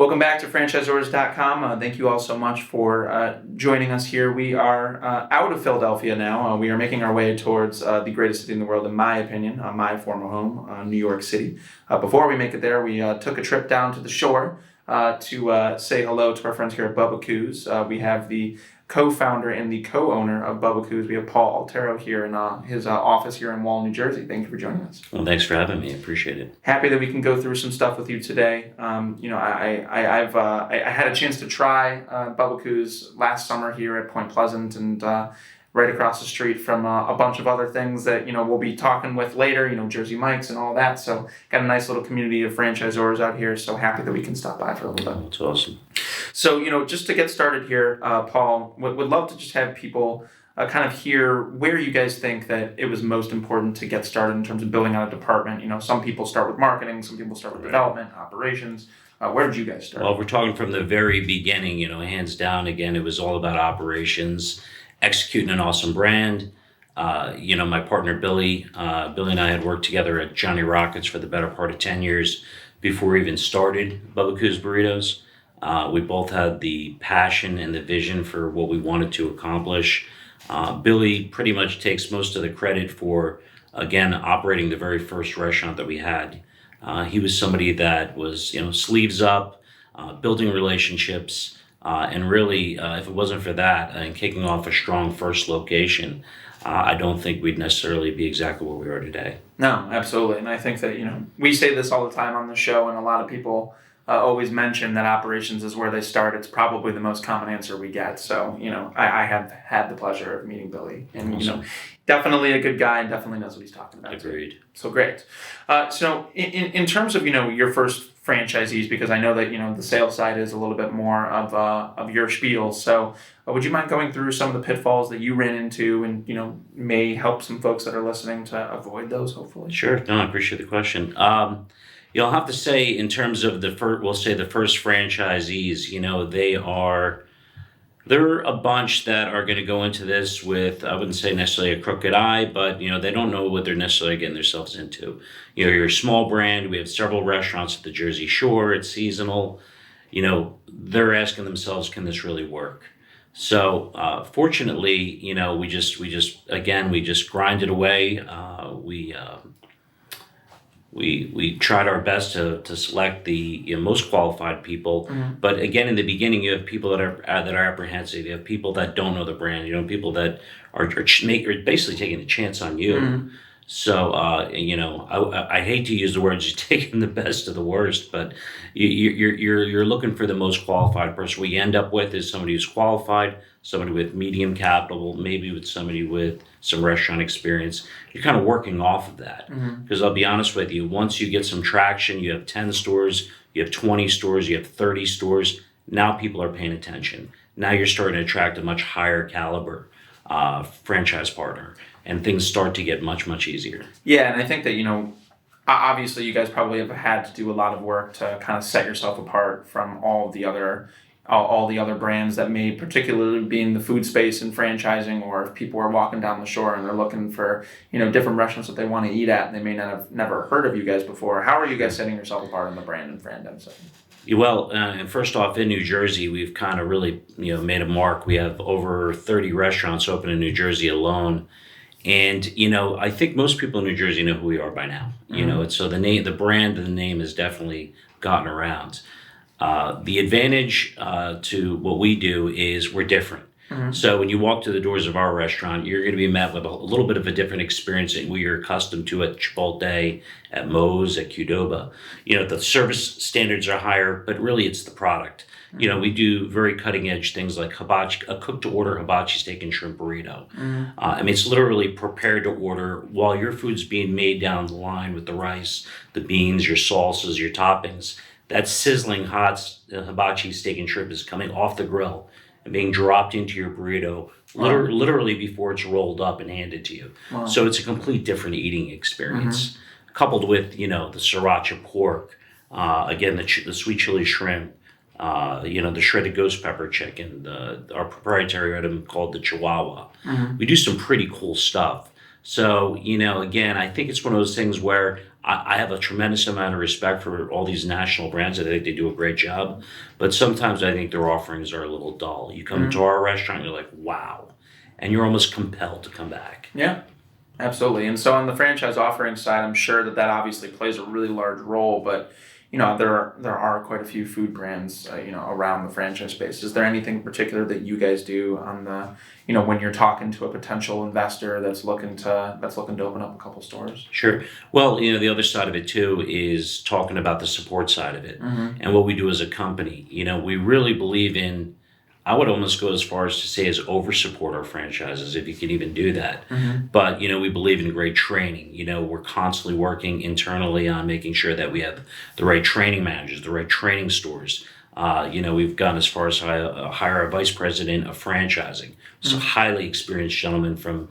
Welcome back to Franchisors.com. Thank you all so much for joining us here. We are out of Philadelphia now. We are making our way towards the greatest city in the world, in my opinion, my former home, New York City. Before we make it there, we took a trip down to the shore to say hello to our friends here at Bubbakoo's. We have the co-founder and the co-owner of Bubbakoo's. We have Paul Altero here in his office here in Wall, New Jersey. Thank you for joining us. Well, thanks for having me. I appreciate it. Happy that we can go through some stuff with you today. I had a chance to try Bubbakoo's last summer here at Point Pleasant and right across the street from a bunch of other things that we'll be talking with later. Jersey Mike's and all that. So got a nice little community of franchisors out here. So happy that we can stop by for a little bit. That's awesome. So just to get started here, Paul, would love to just have people kind of hear where you guys think that it was most important to get started in terms of building out a department. Some people start with marketing, some people start with development, operations. Where did you guys start? Well, we're talking from the very beginning, hands down. Again, it was all about operations, executing an awesome brand. My partner, Billy and I had worked together at Johnny Rockets for the better part of 10 years before we even started Bubbakoo's Burritos. We both had the passion and the vision for what we wanted to accomplish. Billy pretty much takes most of the credit for, again, operating the very first restaurant that we had. He was somebody that was, sleeves up, building relationships, and really, if it wasn't for that and kicking off a strong first location, I don't think we'd necessarily be exactly where we are today. No, absolutely. And I think that, we say this all the time on the show, and a lot of people always mention that operations is where they start. It's probably the most common answer we get. So, I have had the pleasure of meeting Billy, and, Awesome. Definitely a good guy and definitely knows what he's talking about. Agreed. So great. So in terms of, your first franchisees, because I know that, the sales side is a little bit more of your spiel. So would you mind going through some of the pitfalls that you ran into and, may help some folks that are listening to avoid those, hopefully? Sure. No, I appreciate the question. You'll have to say, in terms of the first franchisees, they're a bunch that are going to go into this with, I wouldn't say necessarily a crooked eye, but, they don't know what they're necessarily getting themselves into. You're a small brand. We have several restaurants at the Jersey Shore. It's seasonal. They're asking themselves, can this really work? So, fortunately, we just grinded away. We tried our best to select the most qualified people, but again, in the beginning, you have people that are apprehensive. You have people that don't know the brand. People that are basically taking a chance on you. So I hate to use the words you're taking the best of the worst, but you're looking for the most qualified person. What you end up with is somebody who's qualified, somebody with medium capital, maybe with somebody with some restaurant experience. You're kind of working off of that. Because I'll be honest with you, once you get some traction, you have 10 stores, you have 20 stores, you have 30 stores, now people are paying attention. Now you're starting to attract a much higher caliber franchise partner, and things start to get much, much easier. Yeah, and I think that, obviously you guys probably have had to do a lot of work to kind of set yourself apart from all the other brands that may particularly be in the food space and franchising, or if people are walking down the shore and they're looking for, different restaurants that they want to eat at and they may not have never heard of you guys before. How are you guys setting yourself apart in the brand and fandom side? Well, and first off, in New Jersey, we've kind of really, made a mark. We have over 30 restaurants open in New Jersey alone. And, I think most people in New Jersey know who we are by now. So the brand and the name has definitely gotten around. The advantage to what we do is we're different. So when you walk to the doors of our restaurant, you're going to be met with a little bit of a different experience than we are accustomed to at Chipotle, at Moe's, at Qdoba. The service standards are higher, but really it's the product. We do very cutting edge things like hibachi, a cooked to order hibachi steak and shrimp burrito. It's literally prepared to order while your food's being made down the line with the rice, the beans, your salsas, your toppings. That sizzling hot hibachi steak and shrimp is coming off the grill and being dropped into your burrito literally before it's rolled up and handed to you. Wow. So it's a complete different eating experience. Coupled with, the sriracha pork, again, the sweet chili shrimp, the shredded ghost pepper chicken, our proprietary item called the Chihuahua. We do some pretty cool stuff. So, again, I think it's one of those things where I have a tremendous amount of respect for all these national brands. I think they do a great job, but sometimes I think their offerings are a little dull. You come to our restaurant, you're like, wow, and you're almost compelled to come back. Yeah, absolutely. And so on the franchise offering side, I'm sure that obviously plays a really large role, but there are quite a few food brands around the franchise space. Is there anything in particular that you guys do on the when you're talking to a potential investor that's looking to open up a couple stores? Sure. Well, the other side of it too is talking about the support side of it and what we do as a company. We really believe in, I would almost go as far as to say, is over support our franchises, if you can even do that. But, we believe in great training. We're constantly working internally on making sure that we have the right training managers, the right training stores. We've gone as far as hire a vice president of franchising. So highly experienced gentleman from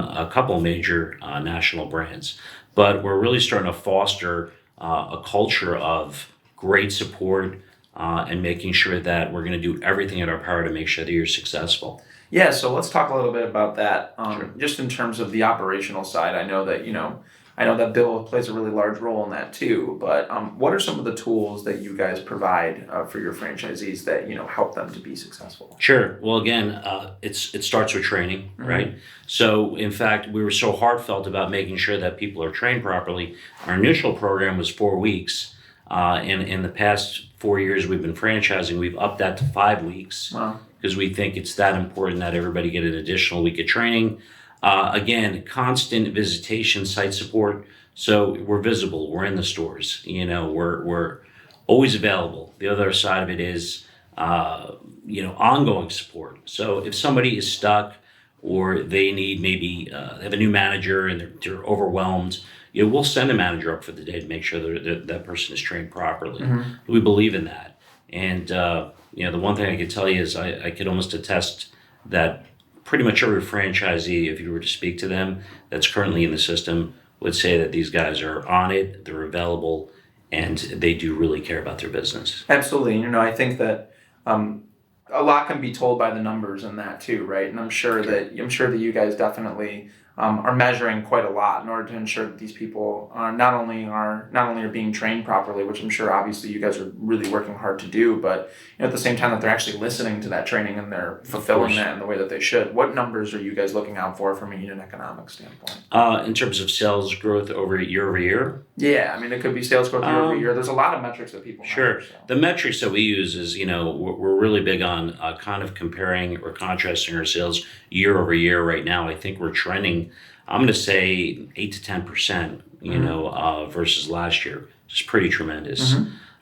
a couple major national brands. But we're really starting to foster a culture of great support, and making sure that we're going to do everything in our power to make sure that you're successful. Yeah, so let's talk a little bit about that. Sure. Just in terms of the operational side, I know that Bill plays a really large role in that too. But what are some of the tools that you guys provide for your franchisees that help them to be successful? Sure. Well, again, it starts with training, right? So, in fact, we were so heartfelt about making sure that people are trained properly. Our initial program was 4 weeks. In the past 4 years we've been franchising, we've upped that to 5 weeks. Wow. Because we think it's that important that everybody get an additional week of training. Again, constant visitation, site support. So we're visible. We're in the stores. We're always available. The other side of it is, ongoing support. So if somebody is stuck or they need maybe they have a new manager and they're overwhelmed, we'll send a manager up for the day to make sure that person is trained properly. We believe in that. And, the one thing I could tell you is I could almost attest that pretty much every franchisee, if you were to speak to them that's currently in the system, would say that these guys are on it, they're available, and they do really care about their business. Absolutely. I think that a lot can be told by the numbers in that too, right? And I'm sure that you guys definitely are measuring quite a lot in order to ensure that these people are not only are being trained properly, which I'm sure obviously you guys are really working hard to do, but at the same time that they're actually listening to that training and they're fulfilling that in the way that they should. What numbers are you guys looking out for from a unit economic standpoint? In terms of sales growth over year? Yeah, it could be sales growth year over year. There's a lot of metrics that people Sure. measure, so. The metrics that we use is, we're really big on kind of comparing or contrasting our sales year over year. Right now, I think we're trending, I'm going to say 8 to 10%, versus last year, which is pretty tremendous.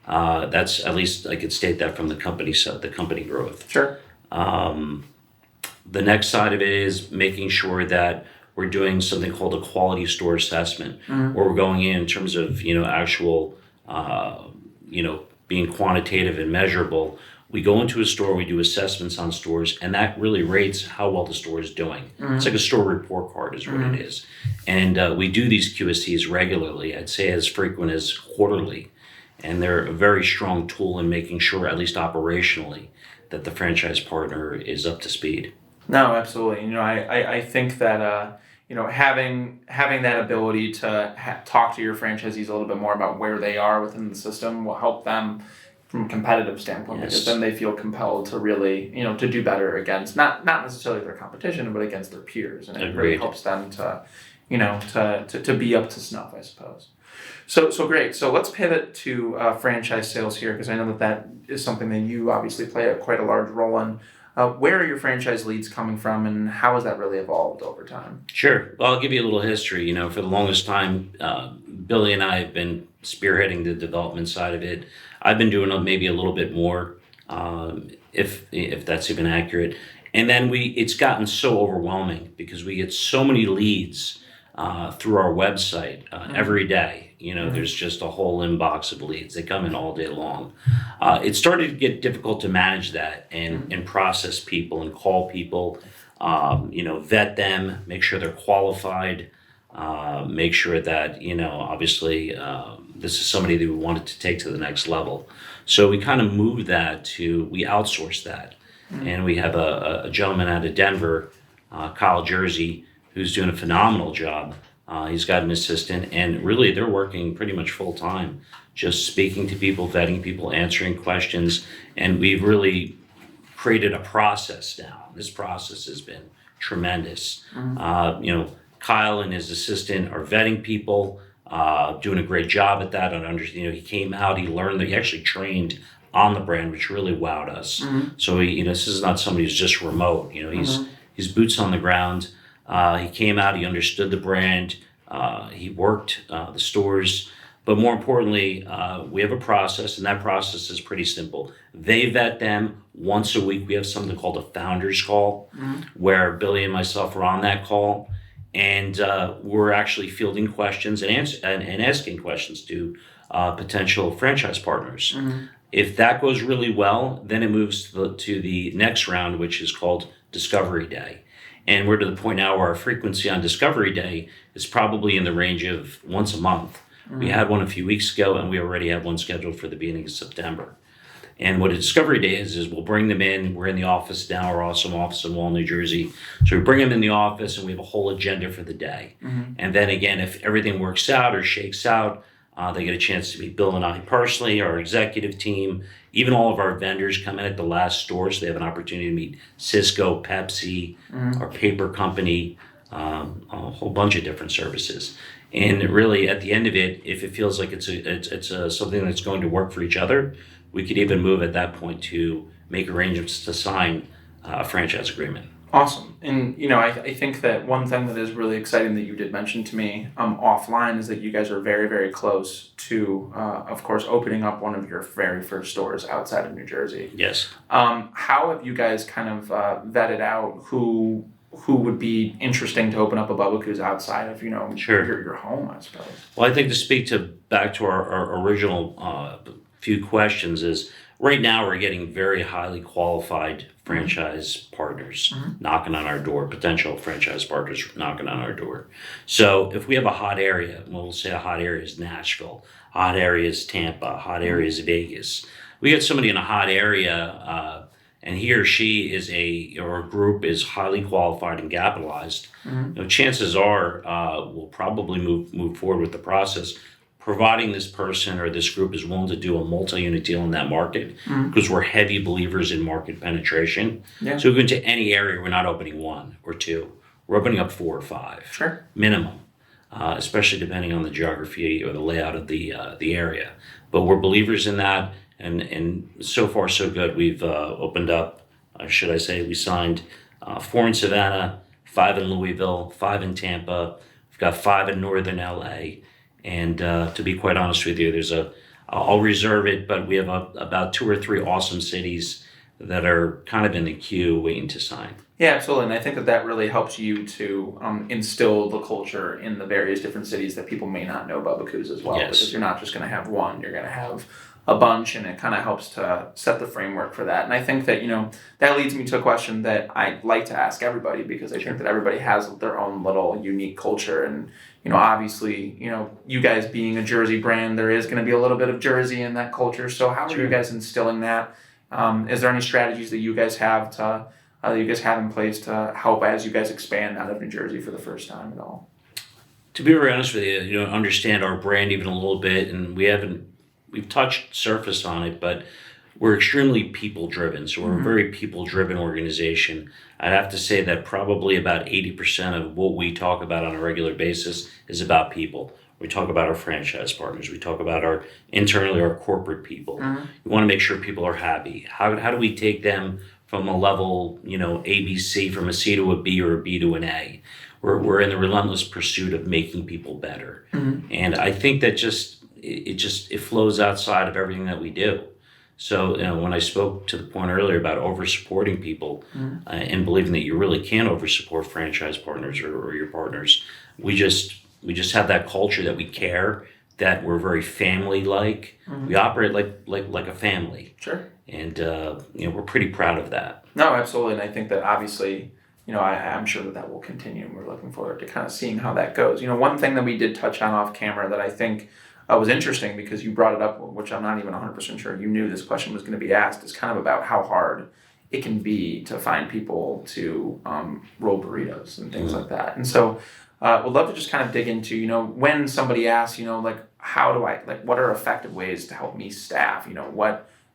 That's, at least I could state that from the company side, the company growth. Sure. The next side of it is making sure that we're doing something called a quality store assessment, where we're going in terms of, actual, being quantitative and measurable. We go into a store, we do assessments on stores, and that really rates how well the store is doing. It's like a store report card is what it is. And we do these QSCs regularly, I'd say as frequent as quarterly. And they're a very strong tool in making sure, at least operationally, that the franchise partner is up to speed. No, absolutely. I think that having that ability to talk to your franchisees a little bit more about where they are within the system will help them from a competitive standpoint, because then they feel compelled to really to do better against not necessarily their competition, but against their peers, and it really helps them to to be up to snuff, I suppose. So great. So let's pivot to franchise sales here, because I know that is something that you obviously play quite a large role in. Where are your franchise leads coming from, and how has that really evolved over time? Sure. Well, I'll give you a little history. For the longest time, Billy and I have been spearheading the development side of it. I've been doing maybe a little bit more, if that's even accurate. And then it's gotten so overwhelming because we get so many leads through our website every day. There's just a whole inbox of leads. They come in all day long. It started to get difficult to manage that and process people and call people, vet them, make sure they're qualified, make sure that, obviously this is somebody that we wanted to take to the next level. So we kind of moved that we outsourced that. And we have a gentleman out of Denver, Kyle Jersey, who's doing a phenomenal job He's got an assistant, and really they're working pretty much full time, just speaking to people, vetting people, answering questions, and we've really created a process now. This process has been tremendous. Kyle and his assistant are vetting people, doing a great job at that. And he came out, he learned that he actually trained on the brand, which really wowed us. So this is not somebody who's just remote. He's boots on the ground. He came out, he understood the brand, he worked the stores. But more importantly, we have a process, and that process is pretty simple. They vet them once a week. We have something called a founders call, where Billy and myself are on that call, and we're actually fielding questions and asking questions to potential franchise partners. If that goes really well, then it moves to the next round, which is called Discovery Day. And we're to the point now where our frequency on Discovery Day is probably in the range of once a month. We had one a few weeks ago, and we already have one scheduled for the beginning of September. And what a Discovery Day is we'll bring them in. We're in the office now, our awesome office in Wall, New Jersey. So we bring them in the office, and we have a whole agenda for the day. And then again, if everything works out or shakes out, they get a chance to meet Bill and I personally, our executive team. Even all of our vendors come in at the last store, so they have an opportunity to meet Cisco, Pepsi, our paper company, a whole bunch of different services. And really, at the end of it, if it feels like it's something that's going to work for each other, we could even move at that point to make arrangements to sign a franchise agreement. Awesome. And, I think that one thing that is really exciting that you did mention to me offline is that you guys are very, very close to, of course, opening up one of your very first stores outside of New Jersey. Yes. How have you guys kind of vetted out who would be interesting to open up a Bubbakoo's outside of, your home, I suppose? Well, I think to speak back to our original few questions is, right now we're getting very highly qualified franchise partners knocking on our door, potential franchise partners knocking on our door. So if we have a hot area, we'll say a hot area is Nashville, hot area is Tampa, hot area is Vegas. We get somebody in a hot area, and he or she or a group is highly qualified and capitalized. Chances are we'll probably move forward with the process, providing this person or this group is willing to do a multi-unit deal in that market, because we're heavy believers in market penetration. Yeah. So we go into any area, we're not opening one or two. We're opening up 4 or 5 minimum, especially depending on the geography or the layout of the area. But we're believers in that, and so far so good. We've opened up, we signed 4 in Savannah, 5 in Louisville, 5 in Tampa. We've got 5 in Northern LA. And to be quite honest with you, I'll reserve it, but we have about 2 or 3 awesome cities that are kind of in the queue waiting to sign. Yeah, absolutely. And I think that really helps you to instill the culture in the various different cities that people may not know Bubbakoo's as well. Yes. Because you're not just going to have one, you're going to have a bunch, and it kind of helps to set the framework for that. And I think that, that leads me to a question that I like to ask everybody, because I think that everybody has their own little unique culture. And, obviously, you guys being a Jersey brand, there is going to be a little bit of Jersey in that culture. So how are you guys instilling that? Is there any strategies that you guys have in place to help as you guys expand out of New Jersey for the first time at all? To be very honest with you, understand our brand even a little bit, and we've touched surface on it, but we're extremely people-driven. So we're a very people-driven organization. I'd have to say that probably about 80% of what we talk about on a regular basis is about people. We talk about our franchise partners. We talk about our corporate people. We want to make sure people are happy. How do we take them from a level, ABC, from a C to a B or a B to an A? We're in the relentless pursuit of making people better. And I think that it flows outside of everything that we do. So when I spoke to the point earlier about over-supporting people and believing that you really can over-support franchise partners or your partners, we just have that culture that we care, that we're very family-like. We operate like a family. Sure. And we're pretty proud of that. No, absolutely. And I think that obviously, I'm sure that will continue, and we're looking forward to kind of seeing how that goes. One thing that we did touch on off camera that I think was interesting, because you brought it up, which I'm not even 100% sure you knew this question was going to be asked, is kind of about how hard it can be to find people to roll burritos and things like that. And so would love to just kind of dig into, when somebody asks, like, how do I, like, what are effective ways to help me staff?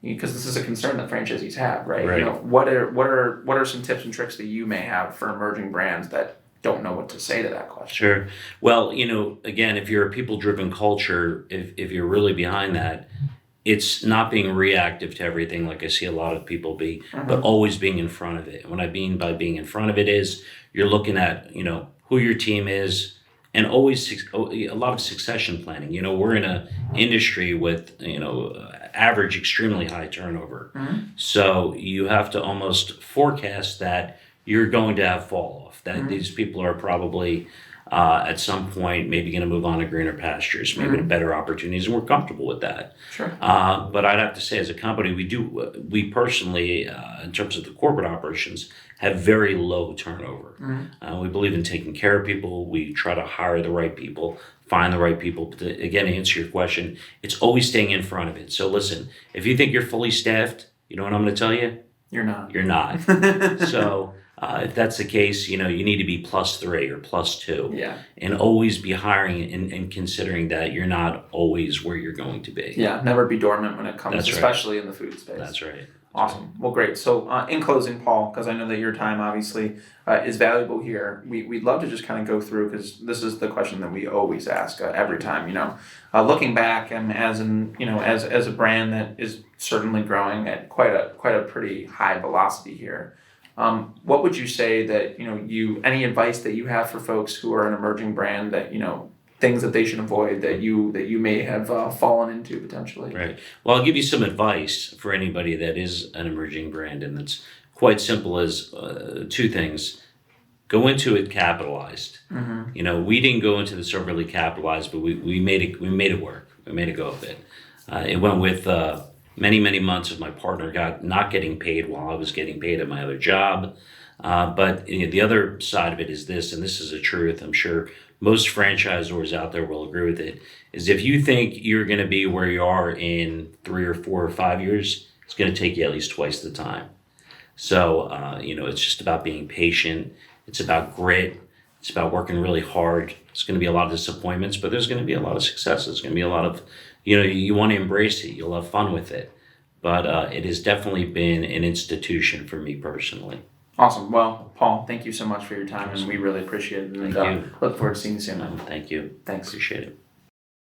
Because this is a concern that franchisees have, right? Right. What are some tips and tricks that you may have for emerging brands that don't know what to say to that question? Sure. Well, again, if you're a people-driven culture, if you're really behind that, it's not being reactive to everything like I see a lot of people be, but always being in front of it. And what I mean by being in front of it is you're looking at, who your team is, and always a lot of succession planning. We're in a industry with, average extremely high turnover. So you have to almost forecast that you're going to have fall off, that these people are probably at some point maybe going to move on to greener pastures, maybe to better opportunities, and we're comfortable with that. Sure. But I'd have to say, as a company, we personally, in terms of the corporate operations, have very low turnover. We believe in taking care of people. We try to hire the right people, find the right people. But again, to answer your question, it's always staying in front of it. So listen, if you think you're fully staffed, you know what I'm going to tell you? You're not. You're not. So if that's the case, you need to be +3 or +2. Yeah. And always be hiring and considering that you're not always where you're going to be. Yeah, never be dormant when it comes, That's right. especially in the food space. That's right. Awesome. Well, great. So in closing, Paul, because I know that your time obviously is valuable here, we'd love to just kind of go through, because this is the question that we always ask every time, looking back and as a brand that is certainly growing at quite a pretty high velocity here. What would you say that, any advice that you have for folks who are an emerging brand that, things that they should avoid that you may have fallen into potentially? Right. Well, I'll give you some advice for anybody that is an emerging brand, and it's quite simple as 2 things. Go into it capitalized. We didn't go into this overly capitalized, but we made it work. We made a go of it. It went with many months of my partner not getting paid while I was getting paid at my other job. But the other side of it is this, and this is a truth, I'm sure most franchisors out there will agree with it, is if you think you're going to be where you are in 3 or 4 or 5 years, it's going to take you at least twice the time. So, it's just about being patient. It's about grit. It's about working really hard. It's going to be a lot of disappointments, but there's going to be a lot of successes. There's going to be a lot of, you want to embrace it. You'll have fun with it. But it has definitely been an institution for me personally. Awesome. Well, Paul, thank you so much for your time, and we really appreciate it. And Thank you. Look forward to seeing you soon. Thank you. Thanks. Appreciate it.